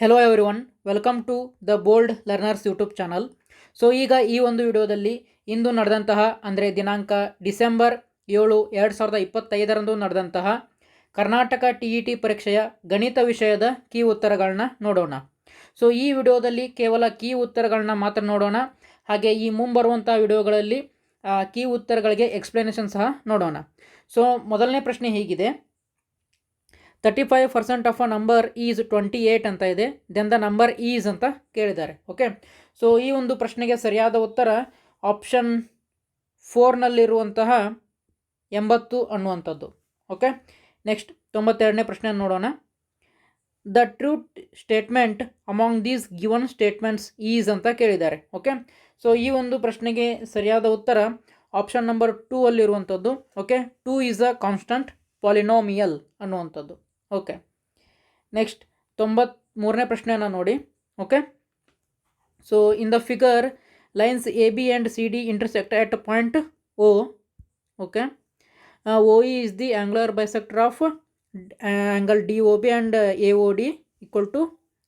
Hello everyone, welcome to the bold learners YouTube channel. So ಈಗ ಈ ಒಂದು ವಿಡಿಯೋದಲ್ಲಿ ಇಂದು ನಡೆದಂತಹ ಅಂದರೆ ದಿನಾಂಕ ಡಿಸೆಂಬರ್ 7, 2025 ನಡೆದಂತಹ ಕರ್ನಾಟಕ TET ಪರೀಕ್ಷೆಯ ಗಣಿತ ವಿಷಯದ ಕೀ ಉತ್ತರಗಳನ್ನ ನೋಡೋಣ. ಸೊ ಈ ವಿಡಿಯೋದಲ್ಲಿ ಕೇವಲ ಕೀ ಉತ್ತರಗಳನ್ನ ಮಾತ್ರ ನೋಡೋಣ. ಹಾಗೆ ಈ ಮುಂಬರುವಂಥ ವಿಡಿಯೋಗಳಲ್ಲಿ ಕೀ ಉತ್ತರಗಳಿಗೆ ಎಕ್ಸ್ಪ್ಲನೇಷನ್ ಸಹ ನೋಡೋಣ. ಸೊ ಮೊದಲನೇ ಪ್ರಶ್ನೆ ಹೀಗಿದೆ: 35% ಆಫ್ ಅ ನಂಬರ್ ಈಸ್ 28 ಅಂತ ಇದೆ. ದೆನ್ ದ ನಂಬರ್ ಈಸ್ ಅಂತ ಕೇಳಿದ್ದಾರೆ. ಓಕೆ, ಸೊ ಈ ಒಂದು ಪ್ರಶ್ನೆಗೆ ಸರಿಯಾದ ಉತ್ತರ ಆಪ್ಷನ್ 4ನಲ್ಲಿರುವಂತಹ 80 ಅನ್ನುವಂಥದ್ದು. ಓಕೆ, ನೆಕ್ಸ್ಟ್ 92ನೇ ಪ್ರಶ್ನೆ ನೋಡೋಣ. The truth statement among these given statements is ಅಂತ ಕೇಳಿದ್ದಾರೆ. ಓಕೆ, ಸೊ ಈ ಒಂದು ಪ್ರಶ್ನೆಗೆ ಸರಿಯಾದ ಉತ್ತರ ಆಪ್ಷನ್ ನಂಬರ್ 2 ಅಲ್ಲಿರುವಂಥದ್ದು. Okay, 2 is a constant polynomial ಅನ್ನುವಂಥದ್ದು. ಓಕೆ, ನೆಕ್ಸ್ಟ್ 93ನೇ ಪ್ರಶ್ನೆಯನ್ನು ನೋಡಿ. Okay, so in the figure lines AB and CD intersect at point O. Okay, OE is the angular bisector of angle DOB and AOD equal to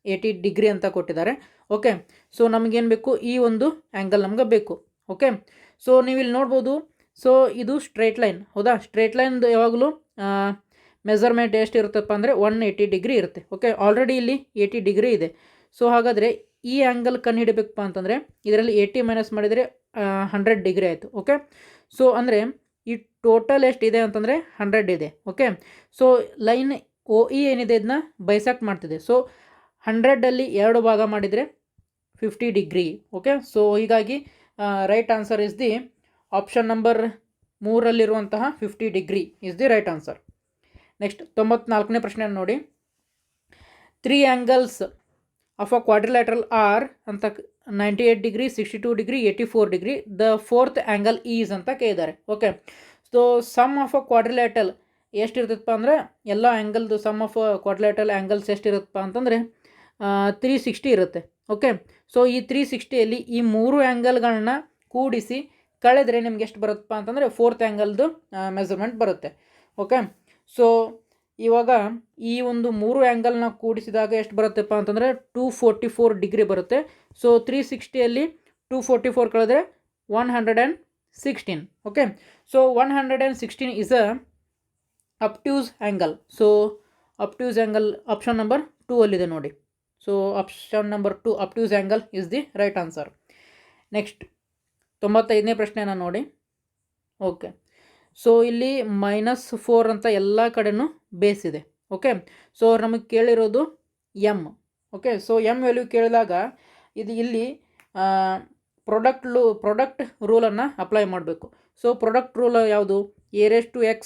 80 degree ಅಂತ ಕೊಟ್ಟಿದ್ದಾರೆ. Okay, so ನಮಗೇನು ಬೇಕು? ಈ ಒಂದು angle ನಮ್ಗೆ ಬೇಕು. ಓಕೆ, ಸೊ ನೀವು ಇಲ್ಲಿ ನೋಡ್ಬೋದು. ಸೊ ಇದು ಸ್ಟ್ರೇಟ್ ಲೈನ್, ಹೌದಾ? ಸ್ಟ್ರೇಟ್ ಲೈನ್ದು ಯಾವಾಗಲೂ ಮೆಜರ್ಮೆಂಟ್ ಎಷ್ಟು ಇರುತ್ತಪ್ಪ ಅಂದರೆ 180 ಡಿಗ್ರಿ ಇರುತ್ತೆ. ಓಕೆ, ಆಲ್ರೆಡಿ ಇಲ್ಲಿ 80 ಡಿಗ್ರಿ ಇದೆ. ಸೊ ಹಾಗಾದರೆ ಈ ಆ್ಯಂಗಲ್ ಕಂಡು ಹಿಡಬೇಕಪ್ಪ ಅಂತಂದರೆ ಇದರಲ್ಲಿ 80 ಮೈನಸ್ ಮಾಡಿದರೆ 100 ಡಿಗ್ರಿ ಆಯಿತು. ಓಕೆ, ಸೊ ಅಂದರೆ ಈ ಟೋಟಲ್ ಎಷ್ಟಿದೆ ಅಂತಂದರೆ 100 ಇದೆ. ಓಕೆ, ಸೊ ಲೈನ್ OE ಏನಿದೆ ಇದನ್ನ ಬೈಸೆಕ್ಟ್ ಮಾಡ್ತಿದೆ. ಸೊ 100ಅಲ್ಲಿ 2 ಭಾಗ ಮಾಡಿದರೆ 50 ಡಿಗ್ರಿ. ಓಕೆ, ಸೊ ಹೀಗಾಗಿ right answer is the option number 3ರಲ್ಲಿರುವಂತಹ 50 degree is the right answer. Next 94ನೇ ಪ್ರಶ್ನೆಯನ್ನು ನೋಡಿ. 3 angles of a quadrilateral are ಅಂತ 98 degree, 62 degree, 84 degree. The 4th angle is ಅಂತ ಕೇಳಿದ್ದಾರೆ. Okay, so sum of a quadrilateral ಎಷ್ಟಿರ್ತದಪ್ಪ ಅಂದರೆ ಎಲ್ಲ ಆ್ಯಂಗಲ್ದು ಸಮ್ ಆಫ್ ಕ್ವಾಡ್ರಿಲ್ಯಾಟಲ್ ಆ್ಯಂಗಲ್ಸ್ ಎಷ್ಟಿರುತ್ತಪ್ಪ ಅಂತಂದರೆ 360 ಇರುತ್ತೆ. ಓಕೆ, ಸೊ ಈ 360ಯಲ್ಲಿ ಈ 3 ಆ್ಯಂಗಲ್ಗಳನ್ನ ಕೂಡಿಸಿ ಕಳೆದರೆ ನಿಮ್ಗೆ ಎಷ್ಟು ಬರುತ್ತಪ್ಪ ಅಂತಂದರೆ 4th ಆ್ಯಂಗಲ್ದು ಮೆಜರ್ಮೆಂಟ್ ಬರುತ್ತೆ. ಓಕೆ, ಸೊ ಇವಾಗ ಈ ಒಂದು 3 ಆ್ಯಂಗಲ್ನ ಕೂಡಿಸಿದಾಗ ಎಷ್ಟು ಬರುತ್ತಪ್ಪ ಅಂತಂದರೆ 244 ಡಿಗ್ರಿ ಬರುತ್ತೆ. ಸೊ 360ಯಲ್ಲಿ 244 ಕಳೆದ್ರೆ 116. Okay, so 116 is a obtuse angle. So obtuse angle option number 2 ಅಲ್ಲಿದೆ ನೋಡಿ. So option number 2 obtuse angle is the right answer. Next 95ನೇ ಪ್ರಶ್ನೆಯನ್ನು ನೋಡಿ. ಓಕೆ, ಸೊ ಇಲ್ಲಿ -4 ಅಂತ ಎಲ್ಲ ಕಡೆನೂ ಬೇಸ್ ಇದೆ. ಓಕೆ, ಸೊ ನಮಗೆ ಕೇಳಿರೋದು M. Okay, so M value ಕೇಳಿದಾಗ ಇದು ಇಲ್ಲಿ ಪ್ರಾಡಕ್ಟ್ ರೂಲನ್ನು ಅಪ್ಲೈ ಮಾಡಬೇಕು. ಸೊ ಪ್ರಾಡಕ್ಟ್ ರೂಲ್ ಯಾವುದು? a⁴x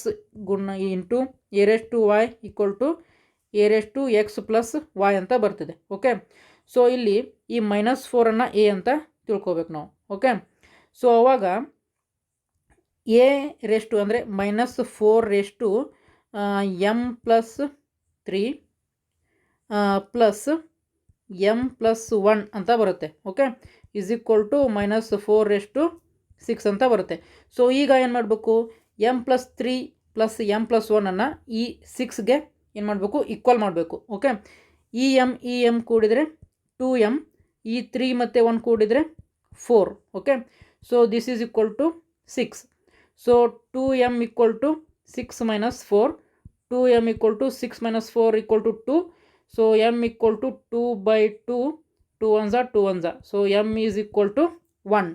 into a⁴y equal to a⁴x plus y ಅಂತ ಬರ್ತಿದೆ. ಓಕೆ, ಸೊ ಇಲ್ಲಿ ಈ -4ಅನ್ನು a ಅಂತ ತಿಳ್ಕೊಬೇಕು ನಾವು. ಓಕೆ, ಸೊ ಅವಾಗ a⁻ ಅಂದರೆ -4 m+3 ಪ್ಲಸ್ m+1 ಅಂತ ಬರುತ್ತೆ. ಓಕೆ, ಈಸ್ ಈಕ್ವಲ್ ಟು -4/6 ಅಂತ ಬರುತ್ತೆ. ಸೊ ಈಗ ಏನು ಮಾಡಬೇಕು? m+3 ಪ್ಲಸ್ m+1 ಈ 6ಗೆ ಏನು ಮಾಡಬೇಕು? ಈಕ್ವಲ್ ಮಾಡಬೇಕು. ಓಕೆ, ಈ m ಕೂಡಿದರೆ 2m, ಈ 3 ಮತ್ತು 1 ಕೂಡಿದರೆ 4. Okay, so this is equal to 6. So 2m equal to 6 minus 4. 2m equal to 6 minus 4 equal to 2. So m equal to 2/2. 2 1s are 2 1s. So m is equal to 1.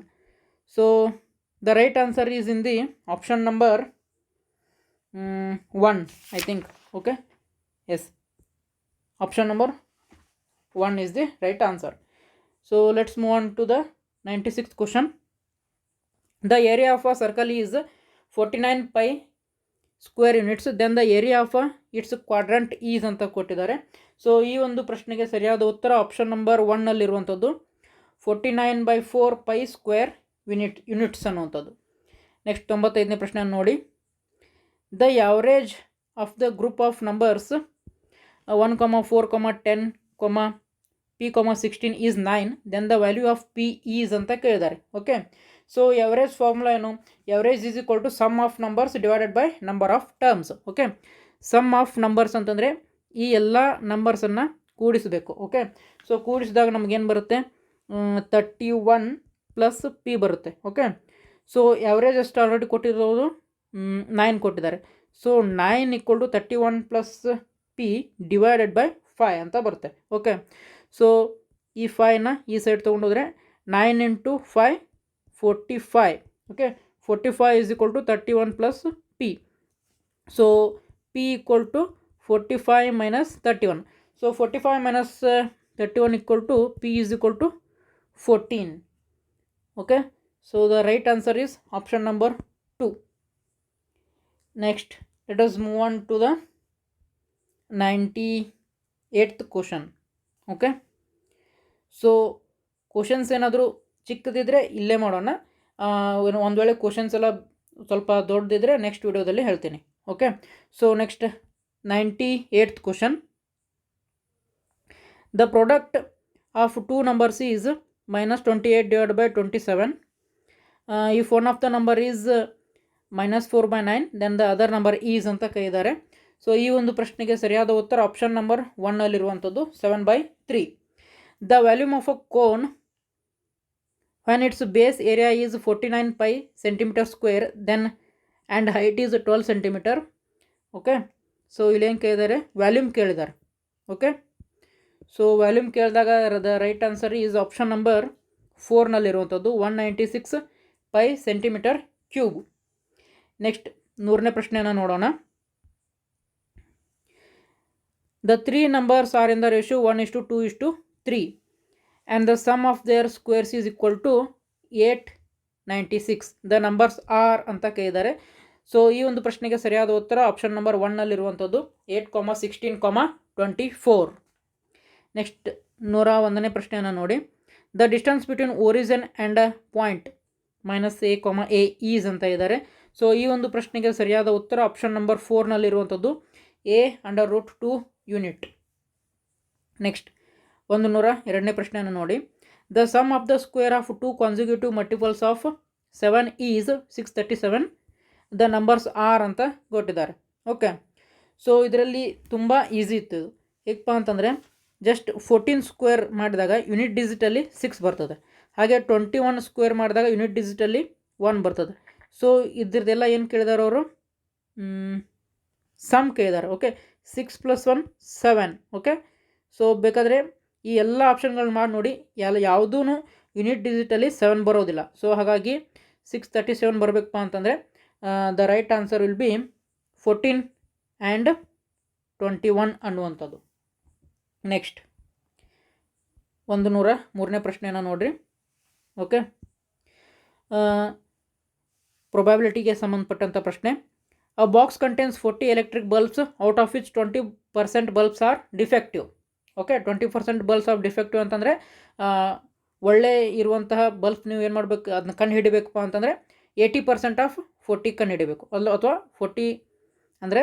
So the right answer is in the option number 1 I think. Okay, yes, option number 1 is the right answer. So let's move on to the 96th question. The area of a circle is 49 pi square units. Then the area of its quadrant is ಅಂತ ಕೊಟ್ಟಿದ್ದಾರೆ. So ಈ ಒಂದು ಪ್ರಶ್ನೆಗೆ ಸರಿಯಾದ ಉತ್ತರ option number 1ನಲ್ಲಿರುವಂಥದ್ದು 49/4 pi square units ಅನ್ನುವಂಥದ್ದು. Next 95ನೇ ಪ್ರಶ್ನೆಯನ್ನು ನೋಡಿ. The average of the group of numbers 1, 4, 10, p, 16 is 9. Then the value of p is ಅಂತ ಕೇಳಿದ್ದಾರೆ. ಓಕೆ, ಸೊ ಎವರೇಜ್ ಫಾರ್ಮುಲಾ ಏನು? Average is equal to sum of numbers divided by number of terms. Okay, sum of numbers ಅಂತಂದರೆ ಈ ಎಲ್ಲ ನಂಬರ್ಸನ್ನು ಕೂಡಿಸಬೇಕು. Okay, so ಕೂಡಿಸಿದಾಗ ನಮಗೇನು ಬರುತ್ತೆ, 31 plus p ಬರುತ್ತೆ. Okay, so average ಎಷ್ಟು ಆಲ್ರೆಡಿ ಕೊಟ್ಟಿರೋದು 9 ಕೊಟ್ಟಿದ್ದಾರೆ. So 9 = 31 plus p divided by 5 ಅಂತ ಬರುತ್ತೆ. ಓಕೆ, ಸೊ ಈ 5ನ ಈ ಸೈಡ್ ತೊಗೊಂಡೋದ್ರೆ 9 × 5 45. Okay, 45 = 31 plus p. So p = 45 minus 31. So 45 minus 31 = p = 14. Okay, so the right answer is option number 2. Next, let us move on to the 98th question. Okay, so questions ಏನಾದರೂ ಚಿಕ್ಕದಿದ್ದರೆ ಇಲ್ಲೇ ಮಾಡೋಣ. ಒಂದು ವೇಳೆ questions ಎಲ್ಲ ಸ್ವಲ್ಪ ದೊಡ್ಡದಿದ್ದರೆ next ವಿಡಿಯೋದಲ್ಲಿ ಹೇಳ್ತೀನಿ. Okay, so next 98th question. The product of two numbers is -28 divided by 27. If one of the number is -4/9, then the other number is ಅಂತ ಕೈದ್ದಾರೆ. ಸೊ ಈ ಒಂದು ಪ್ರಶ್ನೆಗೆ ಸರಿಯಾದ ಉತ್ತರ option number 1 ಅಲ್ಲಿರುವಂಥದ್ದು 7/3. The volume of a cone when its base area is 49 pi cm², then and height is 12 cm. Okay, so ಇಲ್ಲೇನು ಕೇಳಿದ್ದಾರೆ, volume ಕೇಳಿದ್ದಾರೆ. Okay, so volume ಕೇಳಿದಾಗ the right answer is option number 4ನಲ್ಲಿರುವಂಥದ್ದು 196 pi cm³. Next 100ನೇ ಪ್ರಶ್ನೆಯನ್ನು ನೋಡೋಣ. ದ 3 numbers are in the ratio 1:2:3 and the sum of their squares is equal to 896. The numbers are ಅಂತ ಕೇಳಿದ್ದಾರೆ. ಸೊ ಈ ಒಂದು ಪ್ರಶ್ನೆಗೆ ಸರಿಯಾದ ಉತ್ತರ ಆಪ್ಷನ್ ನಂಬರ್ 1ನಲ್ಲಿರುವಂಥದ್ದು 8,16,24. ನೆಕ್ಸ್ಟ್ 101ನೇ ಪ್ರಶ್ನೆಯನ್ನು ನೋಡಿ. The distance between origin and point -a, a is ಅಂತ ಇದ್ದಾರೆ. ಸೊ ಈ ಒಂದು ಪ್ರಶ್ನೆಗೆ ಸರಿಯಾದ ಉತ್ತರ ಆಪ್ಷನ್ ನಂಬರ್ 4ನಲ್ಲಿರುವಂಥದ್ದು a√2 ಯೂನಿಟ್. ನೆಕ್ಸ್ಟ್ 102ನೇ ಪ್ರಶ್ನೆಯನ್ನು ನೋಡಿ. The sum of the square of 2 consecutive multiples of 7 is 637. The numbers are ಅಂತ ಕೊಟ್ಟಿದ್ದಾರೆ. ಓಕೆ, ಸೊ ಇದರಲ್ಲಿ ತುಂಬ ಈಸಿ ಇತ್ತು. ಹೇಗಪ್ಪ ಅಂತಂದರೆ ಜಸ್ಟ್ 14 ಸ್ಕ್ವೇರ್ ಮಾಡಿದಾಗ ಯೂನಿಟ್ ಡಿಜಿಟಲ್ಲಿ 6 ಬರ್ತದೆ. ಹಾಗೆ 21 ಸ್ಕ್ವೇರ್ ಮಾಡಿದಾಗ ಯೂನಿಟ್ ಡಿಜಿಟಲ್ಲಿ 1 ಬರ್ತದೆ. ಸೊ ಇದ್ರದ್ದೆಲ್ಲ ಏನು ಕೇಳಿದಾರೆ ಅವರು, ಸಮ್ ಕೇಳಿದ್ದಾರೆ. ಓಕೆ, 6 + 1 7. ಓಕೆ, ಸೊ ಬೇಕಾದರೆ ಈ ಎಲ್ಲ ಆಪ್ಷನ್ಗಳನ್ನ ಮಾಡಿ ನೋಡಿ, ಯಾವುದೂ ಯೂನಿಟ್ ಡಿಜಿಟಲ್ಲಿ 7 ಬರೋದಿಲ್ಲ. ಸೊ ಹಾಗಾಗಿ 637 ಬರಬೇಕಪ್ಪ ಅಂತಂದರೆ the right answer will B 14 and 21 ಅನ್ನುವಂಥದ್ದು. ನೆಕ್ಸ್ಟ್ 103ನೇ ಪ್ರಶ್ನೆಯನ್ನು ನೋಡಿರಿ. ಓಕೆ, ಪ್ರೊಬ್ಯಾಬಿಲಿಟಿಗೆ ಸಂಬಂಧಪಟ್ಟಂಥ ಪ್ರಶ್ನೆ. A box contains 40 electric bulbs out of which 20% bulbs are defective. Okay, 20% bulbs of defective ಅಂತಂದರೆ ಒಳ್ಳೆ ಇರುವಂತಹ ಬಲ್ಬ್ ನೀವು ಏನು ಮಾಡಬೇಕು, ಅದನ್ನ ಕಂಡು ಹಿಡಿಬೇಕಪ್ಪ ಅಂತಂದರೆ 80% ಆಫ್ 40 ಕಂಡು ಹಿಡಿಬೇಕು. ಅಥವಾ 40 ಅಂದರೆ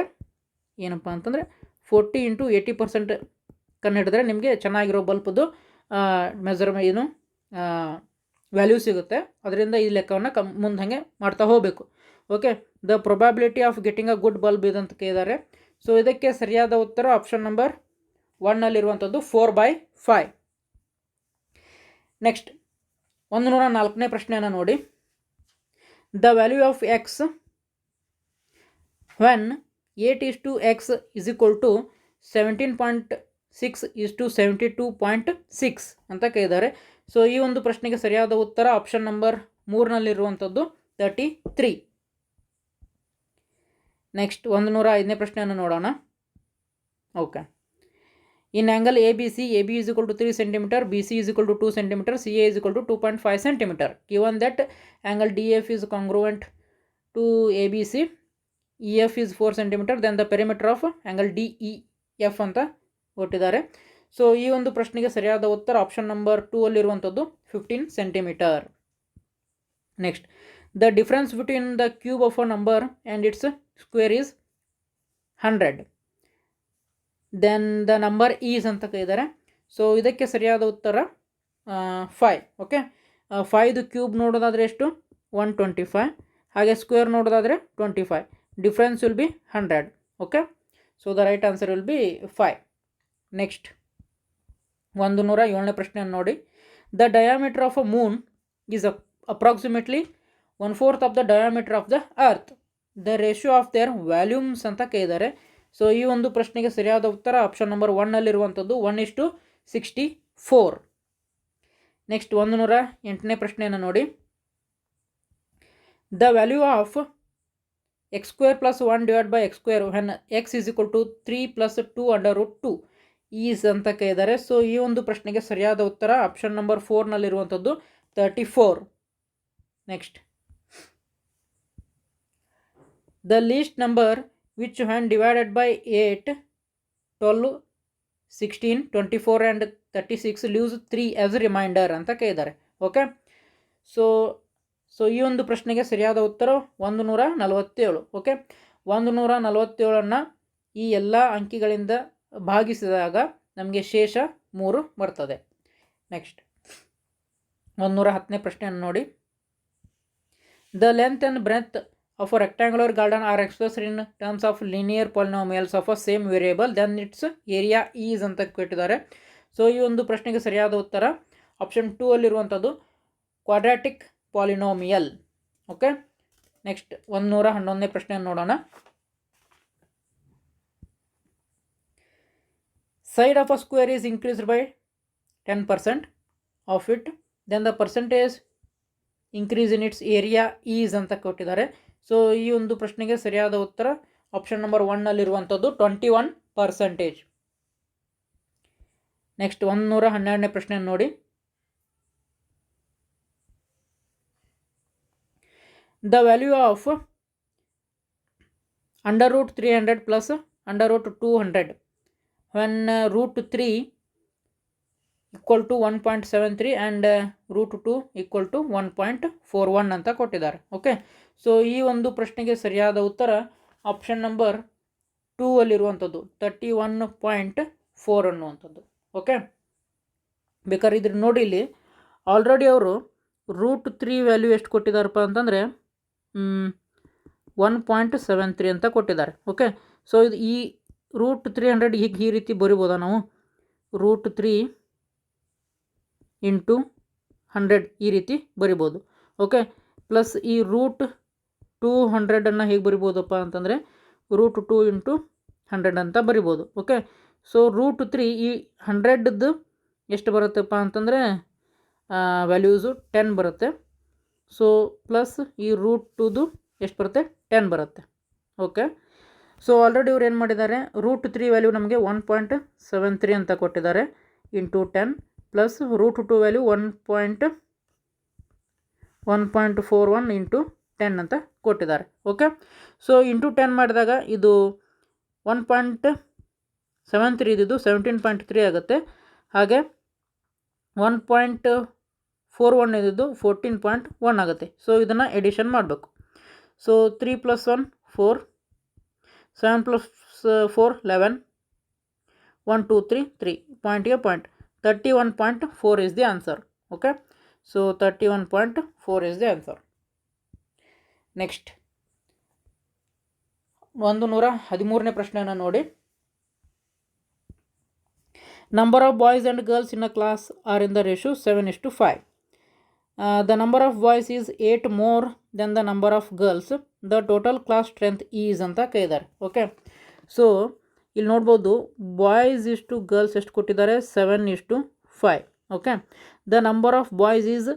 ಏನಪ್ಪ ಅಂತಂದರೆ 40 × 80% ಕಂಡು ಹಿಡಿದ್ರೆ ನಿಮಗೆ ಚೆನ್ನಾಗಿರೋ ಬಲ್ಪದ್ದು ಏನು ವ್ಯಾಲ್ಯೂ ಸಿಗುತ್ತೆ. ಅದರಿಂದ ಈ ಲೆಕ್ಕವನ್ನು ಮುಂದೆ ಹಾಗೆ ಮಾಡ್ತಾ ಹೋಗಬೇಕು. Okay, the probability of getting a good bulb ಇದಂತ ಕೇಳಿದ್ದಾರೆ. ಸೊ ಇದಕ್ಕೆ ಸರಿಯಾದ ಉತ್ತರ ಆಪ್ಷನ್ ನಂಬರ್ 1ನಲ್ಲಿರುವಂಥದ್ದು 4/5. ನೆಕ್ಸ್ಟ್ 104ನೇ ಪ್ರಶ್ನೆಯನ್ನು ನೋಡಿ. The value of x when 8:x is equal to 17.6 is to 72.6 ಅಂತ ಕೇಳಿದ್ದಾರೆ. ಸೊ ಈ ಒಂದು ಪ್ರಶ್ನೆಗೆ ಸರಿಯಾದ ಉತ್ತರ ಆಪ್ಷನ್ ನಂಬರ್ 3ನಲ್ಲಿರುವಂಥದ್ದು 33. ನೆಕ್ಸ್ಟ್ 105ನೇ ಪ್ರಶ್ನೆಯನ್ನು ನೋಡೋಣ. Okay, in angle ABC, AB is equal to 3 cm, BC is equal to 2 cm, CA is equal to 2.5 cm. Given that angle DF is congruent to ABC, EF is 4 cm, then the perimeter of angle DEF ಅಂತ ಕೊಟ್ಟಿದ್ದಾರೆ. So ಈ ಒಂದು ಪ್ರಶ್ನೆಗೆ ಸರಿಯಾದ ಉತ್ತರ option number 2ಅಲ್ಲಿರುವಂಥದ್ದು 15 cm. Next, the difference between the cube of a number and its square is 100. Then the number is ಅಂತ ಕೇಳಿದ್ದಾರೆ. ಸೊ ಇದಕ್ಕೆ ಸರಿಯಾದ ಉತ್ತರ 5. ಓಕೆ, 5ದು ಕ್ಯೂಬ್ ನೋಡೋದಾದರೆ ಎಷ್ಟು 125, ಹಾಗೆ ಸ್ಕ್ವೇರ್ ನೋಡೋದಾದರೆ 25. Difference will be 100. Okay, so the right answer will be 5. Next 107ನೇ ಪ್ರಶ್ನೆಯನ್ನು ನೋಡಿ. The diameter of a moon is approximately 1/4 of the diameter of the earth. The ratio of their volumes ಅಂತ ಕೇಳಿದ್ದಾರೆ. So ಈ ಒಂದು ಪ್ರಶ್ನೆಗೆ ಸರಿಯಾದ ಉತ್ತರ ಆಪ್ಷನ್ ನಂಬರ್ 1ನಲ್ಲಿರುವಂಥದ್ದು 1:64. ನೆಕ್ಸ್ಟ್ 108ನೇ ಪ್ರಶ್ನೆಯನ್ನು ನೋಡಿ. The value of x² + 1 / x² when x is equal to 3 + 2√2 is ಅಂತ ಕೇಳಿದ್ದಾರೆ. ಸೊ ಈ ಒಂದು ಪ್ರಶ್ನೆಗೆ ಸರಿಯಾದ ಉತ್ತರ ಆಪ್ಷನ್ ನಂಬರ್ 4ನಲ್ಲಿರುವಂಥದ್ದು 34. Next the least number which when divided by 8, 12, 16, 24 and 36 leaves 3 as a reminder ಅಂತ ಕೇಳಿದ್ದಾರೆ. ಓಕೆ, ಸೊ ಈ ಒಂದು ಪ್ರಶ್ನೆಗೆ ಸರಿಯಾದ ಉತ್ತರ 147. ಓಕೆ, 147ಅನ್ನು ಈ ಎಲ್ಲ ಅಂಕಿಗಳಿಂದ ಭಾಗಿಸಿದಾಗ ನಮಗೆ ಶೇಷ 3 ಬರ್ತದೆ. ನೆಕ್ಸ್ಟ್ 110ನೇ ಪ್ರಶ್ನೆಯನ್ನು ನೋಡಿ. The length and breadth of a rectangular garden are expressed in terms of linear polynomials of a same variable then its area is ಅಂತ ಕೊಟ್ಟಿದ್ದಾರೆ. ಸೊ ಈ ಒಂದು ಪ್ರಶ್ನೆಗೆ ಸರಿಯಾದ ಉತ್ತರ ಆಪ್ಷನ್ 2 ಅಲ್ಲಿರುವಂಥದ್ದು ಕ್ವಾಡ್ರಾಟಿಕ್ ಪಾಲಿನೋಮಿಯಲ್. ಓಕೆ, ನೆಕ್ಸ್ಟ್ 111ನೇ ಪ್ರಶ್ನೆಯನ್ನು ನೋಡೋಣ. Side of a square is increased by 10% of it, then the percentage increase in its area is ಅಂತ ಕೊಟ್ಟಿದ್ದಾರೆ. ಸೊ ಈ ಒಂದು ಪ್ರಶ್ನೆಗೆ ಸರಿಯಾದ ಉತ್ತರ ಆಪ್ಷನ್ ನಂಬರ್ 1ನಲ್ಲಿರುವಂಥದ್ದು 21%. ನೆಕ್ಸ್ಟ್ 112ನೇ ಪ್ರಶ್ನೆಯನ್ನು ನೋಡಿ. The value of √300 + √200 when √3 equal to 1.73 and √2 equal to 1.41 ಅಂತ ಕೊಟ್ಟಿದ್ದಾರೆ. ಓಕೆ, ಸೊ ಈ ಒಂದು ಪ್ರಶ್ನೆಗೆ ಸರಿಯಾದ ಉತ್ತರ ಆಪ್ಷನ್ ನಂಬರ್ 2 ಅಲ್ಲಿರುವಂಥದ್ದು 31.4 ಅನ್ನುವಂಥದ್ದು. ಓಕೆ, ಬೇಕಾದ್ರೆ ಇದ್ರ ನೋಡಿ, ಇಲ್ಲಿ ಆಲ್ರೆಡಿ ಅವರು √3 ವ್ಯಾಲ್ಯೂ ಎಷ್ಟು ಕೊಟ್ಟಿದ್ದಾರಪ್ಪ ಅಂತಂದರೆ 1.73 ಅಂತ ಕೊಟ್ಟಿದ್ದಾರೆ. ಓಕೆ, ಸೊ ಇದು ಈ √300 ಹೀಗೆ ಈ ರೀತಿ ಬರಿಬೋದಾ ನಾವು? √3 × 100 ಈ ರೀತಿ ಬರಿಬೋದು. ಓಕೆ, ಪ್ಲಸ್ ಈ √200 ಹೇಗೆ ಬರಿಬೋದಪ್ಪ ಅಂತಂದರೆ √2 × 100 ಅಂತ ಬರಿಬೋದು. ಓಕೆ, ಸೊ √3 ಈ 100ದ್ದು ಎಷ್ಟು ಬರುತ್ತಪ್ಪ ಅಂತಂದರೆ ವ್ಯಾಲ್ಯೂಸು 10 ಬರುತ್ತೆ. ಸೊ ಪ್ಲಸ್ ಈ √2ದು ಎಷ್ಟು ಬರುತ್ತೆ? 10 ಬರುತ್ತೆ. ಓಕೆ, ಸೊ ಆಲ್ರೆಡಿ ಇವ್ರು ಏನು ಮಾಡಿದ್ದಾರೆ, √3 ವ್ಯಾಲ್ಯೂ ನಮಗೆ 1.73 ಅಂತ ಕೊಟ್ಟಿದ್ದಾರೆ ಇಂಟು 10 ಪ್ಲಸ್ √2 ವ್ಯಾಲ್ಯೂ 1.41 ಇಂಟು 10 ಅಂತ ಕೊಟ್ಟಿದ್ದಾರೆ. ಓಕೆ, ಸೊ ಇಂಟು 10 ಮಾಡಿದಾಗ ಇದು 1.73 ಇದ್ದಿದ್ದು 17.3 ಆಗುತ್ತೆ. ಹಾಗೆ 1.41 ಇದ್ದಿದ್ದು 14.1 ಆಗುತ್ತೆ. ಸೊ ಇದನ್ನು ಎಡಿಷನ್ ಮಾಡಬೇಕು. ಸೊ 3 + 1 4, 7 + 4 11, 1 2 3 3 ಪಾಯಿಂಟ್ಗೆ point 31.4 is the answer. Okay, so 31.4 is the answer. Next 113ನೇ ಪ್ರಶ್ನೆಯನ್ನು ನೋಡಿ. Number of boys and girls in a class are in the ratio 7:5. The number of boys is 8 more than the number of girls. The total class strength is ಅಂತ ಕೇಳಿದ್ದಾರೆ. Okay, so ಇಲ್ಲಿ ನೋಡ್ಬೋದು boys ಇಷ್ಟು girls ಎಷ್ಟು ಕೊಟ್ಟಿದ್ದಾರೆ 7:5. Okay, the number of boys is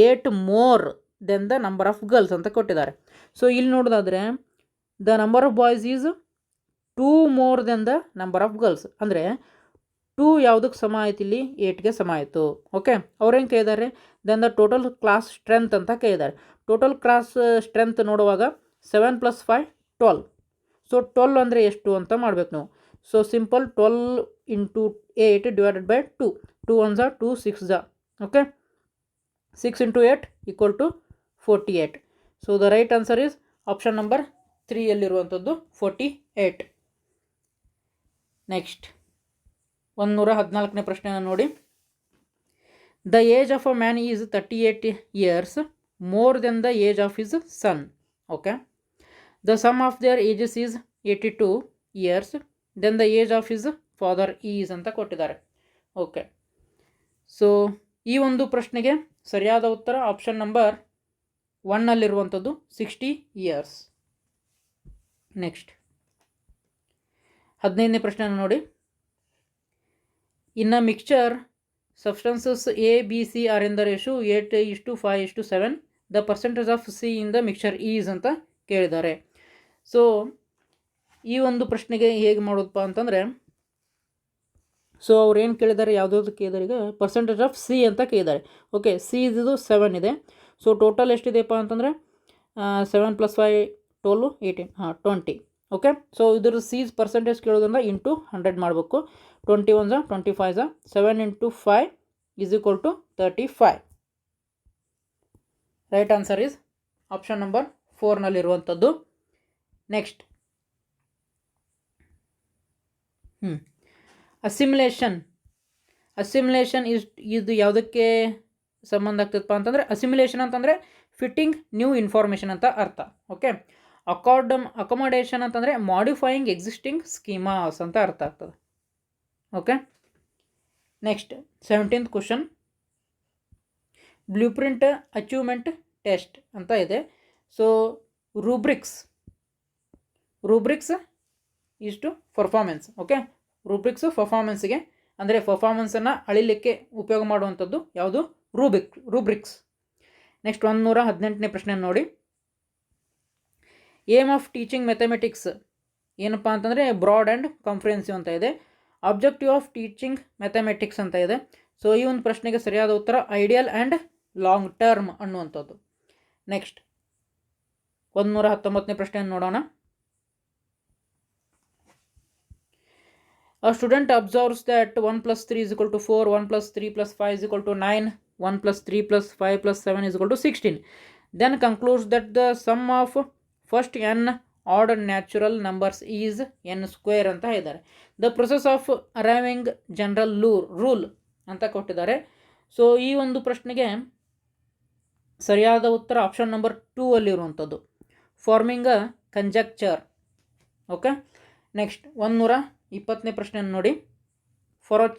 8 more than the number of girls ಅಂತ ಕೊಟ್ಟಿದ್ದಾರೆ. So ಇಲ್ಲಿ ನೋಡೋದಾದರೆ the number of boys is 2 more than the number of girls. ಅಂದರೆ 2 ಯಾವುದಕ್ಕೆ ಸಮ ಆಯ್ತು? ಇಲ್ಲಿ 8ಗೆ ಸಮ ಆಯಿತು. ಓಕೆ, ಅವ್ರೇನು ಕೇಳಿದ್ದಾರೆ? Then the total class strength ಅಂತ ಕೇಳಿದ್ದಾರೆ. ಟೋಟಲ್ ಕ್ಲಾಸ್ ಸ್ಟ್ರೆಂತ್ ನೋಡುವಾಗ 7 + 5 12. ಸೊ 12 ಅಂದರೆ ಎಷ್ಟು ಅಂತ ಮಾಡಬೇಕು ನಾವು. So simple 12 × 8 divided by 2. 2 1 2 6 okay, 6 × 8 = 48. So the right answer is option number 3 ಅಲ್ಲಿರುವಂಥದ್ದು 48. ನೆಕ್ಸ್ಟ್ 114ನೇ ಪ್ರಶ್ನೆಯನ್ನು ನೋಡಿ. The age of a man is 38 years more than the age of his son. Okay, the sum of their ages is 82 years, then the age of his father is ಅಂತ ಕೊಟ್ಟಿದ್ದಾರೆ. Okay, so ಈ ಒಂದು ಪ್ರಶ್ನೆಗೆ ಸರಿಯಾದ ಉತ್ತರ option number 1ನಲ್ಲಿರುವಂಥದ್ದು 60 years. Next 15ನೇ ಪ್ರಶ್ನೆಯನ್ನು ನೋಡಿ. In a mixture substances A, B, C are in the ratio 8:5:7 the percentage of C in the mixture is ಅಂತ ಕೇಳಿದ್ದಾರೆ. ಸೊ ಈ ಒಂದು ಪ್ರಶ್ನೆಗೆ ಹೇಗೆ ಮಾಡೋದಪ್ಪ ಅಂತಂದರೆ, ಸೊ ಅವ್ರು ಏನು ಕೇಳಿದ್ದಾರೆ, ಯಾವುದಾದ್ರು ಕೇಳಿದಾರೆ, ಈಗ ಪರ್ಸೆಂಟೇಜ್ ಆಫ್ C ಅಂತ ಕೇಳಿದ್ದಾರೆ. ಓಕೆ, C ಇದು 7 ಇದೆ. ಸೊ ಟೋಟಲ್ ಎಷ್ಟಿದೆಯಪ್ಪ ಅಂತಂದರೆ 7 + 5 12 18 20. ಓಕೆ, ಸೊ ಇದ್ರ ಸೀಸ್ ಪರ್ಸೆಂಟೇಜ್ ಕೇಳೋದ್ರಿಂದ ಇಂಟು 100 ಮಾಡಬೇಕು. 21 25 7 × 5 = 35. Right answer is option number 4ನಲ್ಲಿರುವಂಥದ್ದು. ನೆಕ್ಸ್ಟ್ ಅಸಿಮ್ಯುಲೇಷನ್ ಇದು ಯಾವುದಕ್ಕೆ ಸಂಬಂಧ ಆಗ್ತದಪ್ಪ ಅಂತಂದರೆ, ಅಸಿಮ್ಯುಲೇಷನ್ ಅಂತಂದರೆ ಫಿಟ್ಟಿಂಗ್ ನ್ಯೂ ಇನ್ಫಾರ್ಮೇಷನ್ ಅಂತ ಅರ್ಥ. ಓಕೆ, ಅಕೊಮಡೇಷನ್ ಅಂತಂದರೆ ಮಾಡಿಫೈಯಿಂಗ್ ಎಕ್ಸಿಸ್ಟಿಂಗ್ ಸ್ಕೀಮಾಸ್ ಅಂತ ಅರ್ಥ ಆಗ್ತದೆ. Okay, next 17th question. Blueprint achievement test ಅಂತ ಇದೆ. ಸೊ ರೂಬ್ರಿಕ್ಸ್ ಇಷ್ಟು ಪರ್ಫಾರ್ಮೆನ್ಸ್. ಓಕೆ, ರೂಬ್ರಿಕ್ಸು ಪರ್ಫಾರ್ಮೆನ್ಸ್ಗೆ ಅಂದರೆ ಪರ್ಫಾರ್ಮೆನ್ಸನ್ನು ಅಳಿಲಿಕ್ಕೆ ಉಪಯೋಗ ಮಾಡುವಂಥದ್ದು ಯಾವುದು? ರೂಬ್ರಿಕ್ಸ್. ನೆಕ್ಸ್ಟ್ 118ನೇ ಪ್ರಶ್ನೆ ನೋಡಿ. ಏಮ್ ಆಫ್ ಟೀಚಿಂಗ್ ಮ್ಯಾಥಮೆಟಿಕ್ಸ್ ಏನಪ್ಪ ಅಂತಂದರೆ ಬ್ರಾಡ್ ಆ್ಯಂಡ್ ಕಾಂಪ್ರಿಹೆನ್ಸಿವ್ ಅಂತ ಇದೆ. ಆಬ್ಜೆಕ್ಟಿವ್ ಆಫ್ ಟೀಚಿಂಗ್ ಮ್ಯಾಥಮೆಟಿಕ್ಸ್ ಅಂತ ಇದೆ. ಸೊ ಈ ಒಂದು ಪ್ರಶ್ನೆಗೆ ಸರಿಯಾದ ಉತ್ತರ ಐಡಿಯಲ್ ಆ್ಯಂಡ್ ಲಾಂಗ್ ಟರ್ಮ್ ಅನ್ನುವಂಥದ್ದು. ನೆಕ್ಸ್ಟ್ 119ನೇ ಪ್ರಶ್ನೆಯನ್ನು ನೋಡೋಣ. A student observes that 1 + 3 = 4, 1 + 3 + 5 = 9, 1 + 3 + 5 + 7 = 16. Then concludes that the sum of first n odd natural numbers is n² ಅಂತ ಹೇಳಿದ್ದಾರೆ. The process of arriving general rule ಅಂತ ಕೊಟ್ಟಿದ್ದಾರೆ. ಸೊ ಈ ಒಂದು ಪ್ರಶ್ನೆಗೆ ಸರಿಯಾದ ಉತ್ತರ ಆಪ್ಷನ್ ನಂಬರ್ 2 ಅಲ್ಲಿರುವಂಥದ್ದು, forming a conjecture. Okay, next 120ನೇ ಪ್ರಶ್ನೆಯನ್ನು ನೋಡಿ. For a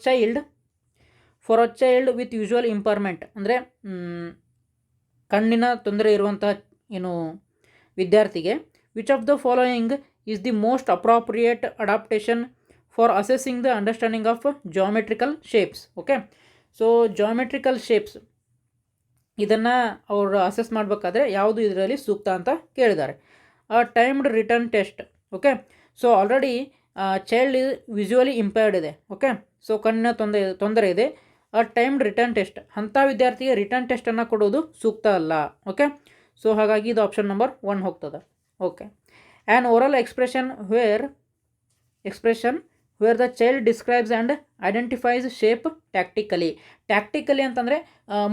child with visual impairment ಅಂದರೆ ಕಣ್ಣಿನ ತೊಂದರೆ ಇರುವಂತಹ ಏನು ವಿದ್ಯಾರ್ಥಿಗೆ which of the following is the most appropriate adaptation for assessing the understanding of geometrical shapes. Okay, so geometrical shapes ಇದನ್ನು ಅವರು ಅಸೆಸ್ ಮಾಡಬೇಕಾದ್ರೆ ಯಾವುದು ಇದರಲ್ಲಿ ಸೂಕ್ತ ಅಂತ ಕೇಳಿದ್ದಾರೆ. Timed return test. Okay, so already child visually impaired ಇದೆ. ಓಕೆ, ಸೊ ಕಣ್ಣಿನ ತೊಂದರೆ ಇದೆ. ಟೈಮ್ಡ್ ರಿಟರ್ನ್ ಟೆಸ್ಟ್ ಅಂಥ ವಿದ್ಯಾರ್ಥಿಗೆ ರಿಟರ್ನ್ ಟೆಸ್ಟನ್ನು ಕೊಡೋದು ಸೂಕ್ತ ಅಲ್ಲ. ಓಕೆ, ಸೊ ಹಾಗಾಗಿ ಇದು ಆಪ್ಷನ್ ನಂಬರ್ 1 ಹೋಗ್ತದೆ. Okay, an oral expression where the child describes and identifies shape tactically ಅಂತಂದರೆ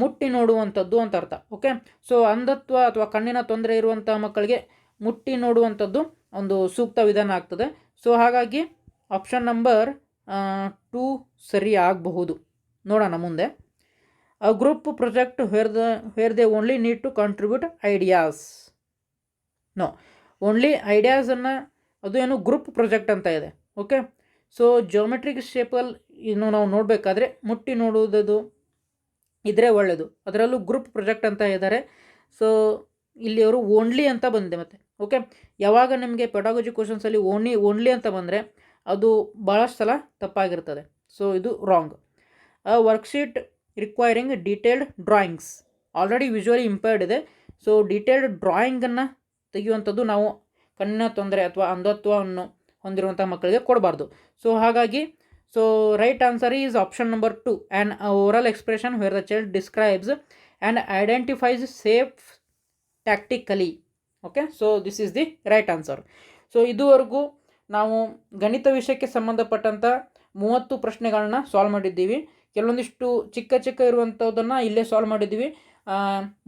ಮುಟ್ಟಿ ನೋಡುವಂಥದ್ದು ಅಂತ ಅರ್ಥ. ಓಕೆ, ಸೊ ಅಂಧತ್ವ ಅಥವಾ ಕಣ್ಣಿನ ತೊಂದರೆ ಇರುವಂಥ ಮಕ್ಕಳಿಗೆ ಮುಟ್ಟಿ ನೋಡುವಂಥದ್ದು ಒಂದು ಸೂಕ್ತ ವಿಧಾನ ಆಗ್ತದೆ. ಸೊ ಹಾಗಾಗಿ ಆಪ್ಷನ್ ನಂಬರ್ 2 ಸರಿ ಆಗಬಹುದು. ನೋಡೋಣ ಮುಂದೆ. A group project where they only need to contribute ideas. Only ಐಡಿಯಾಸನ್ನು ಅದು ಏನು ಗ್ರೂಪ್ ಪ್ರೊಜೆಕ್ಟ್ ಅಂತ ಇದೆ. ಓಕೆ, ಸೊ ಜಿಯೋಮೆಟ್ರಿಕ್ ಶೇಪಲ್ಲಿ ಇನ್ನು ನಾವು ನೋಡಬೇಕಾದ್ರೆ ಮುಟ್ಟಿ ನೋಡುವುದು ಇದ್ರೆ ಒಳ್ಳೆಯದು. ಅದರಲ್ಲೂ ಗ್ರೂಪ್ ಪ್ರೊಜೆಕ್ಟ್ ಅಂತ ಇದ್ದಾರೆ. ಸೊ ಇಲ್ಲಿ ಅವರು ಓನ್ಲಿ ಅಂತ ಬಂದಿದೆ. ಮತ್ತು ಓಕೆ, ಯಾವಾಗ ನಿಮಗೆ ಪೆಡಾಗಜಿ ಕ್ವಶನ್ಸಲ್ಲಿ ಓನ್ಲಿ ಅಂತ ಬಂದರೆ ಅದು ಭಾಳಷ್ಟು ಸಲ ತಪ್ಪಾಗಿರ್ತದೆ. ಸೊ ಇದು wrong. Worksheet requiring detailed drawings already visually impaired ಇದೆ. ಸೊ ಡೀಟೇಲ್ಡ್ ಡ್ರಾಯಿಂಗನ್ನು ತೆಗೆಯುವಂಥದ್ದು ನಾವು ಕಣ್ಣಿನ ತೊಂದರೆ ಅಥವಾ ಅಂಧತ್ವವನ್ನು ಹೊಂದಿರುವಂಥ ಮಕ್ಕಳಿಗೆ ಕೊಡಬಾರ್ದು. ಸೊ ಹಾಗಾಗಿ so right answer is option number 2, an oral expression where the child describes and identifies safe tactically. Okay, so this is the right answer. So ಇದುವರೆಗೂ ನಾವು ಗಣಿತ ವಿಷಯಕ್ಕೆ ಸಂಬಂಧಪಟ್ಟಂಥ 30 ಪ್ರಶ್ನೆಗಳನ್ನ ಸಾಲ್ವ್ ಮಾಡಿದ್ದೀವಿ. ಕೆಲವೊಂದಿಷ್ಟು ಚಿಕ್ಕ ಇರುವಂಥದ್ದನ್ನು ಇಲ್ಲೇ ಸಾಲ್ವ್ ಮಾಡಿದ್ದೀವಿ.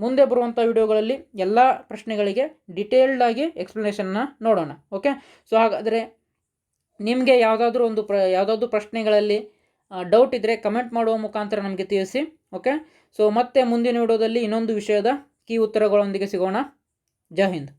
ಮುಂದೆ ಬರುವಂಥ ವಿಡಿಯೋಗಳಲ್ಲಿ ಎಲ್ಲ ಪ್ರಶ್ನೆಗಳಿಗೆ ಡಿಟೇಲ್ಡಾಗಿ ಎಕ್ಸ್ಪ್ಲನೇಷನ್ನ ನೋಡೋಣ. ಓಕೆ, ಸೊ ಹಾಗಾದರೆ ನಿಮಗೆ ಯಾವುದಾದ್ರೂ ಪ್ರಶ್ನೆಗಳಲ್ಲಿ ಡೌಟ್ ಇದ್ದರೆ ಕಮೆಂಟ್ ಮಾಡುವ ಮುಖಾಂತರ ನಮಗೆ ತಿಳಿಸಿ. ಓಕೆ, ಸೊ ಮತ್ತೆ ಮುಂದಿನ ವಿಡಿಯೋದಲ್ಲಿ ಇನ್ನೊಂದು ವಿಷಯದ ಕೀ ಉತ್ತರಗಳೊಂದಿಗೆ ಸಿಗೋಣ. ಜೈ ಹಿಂದ್.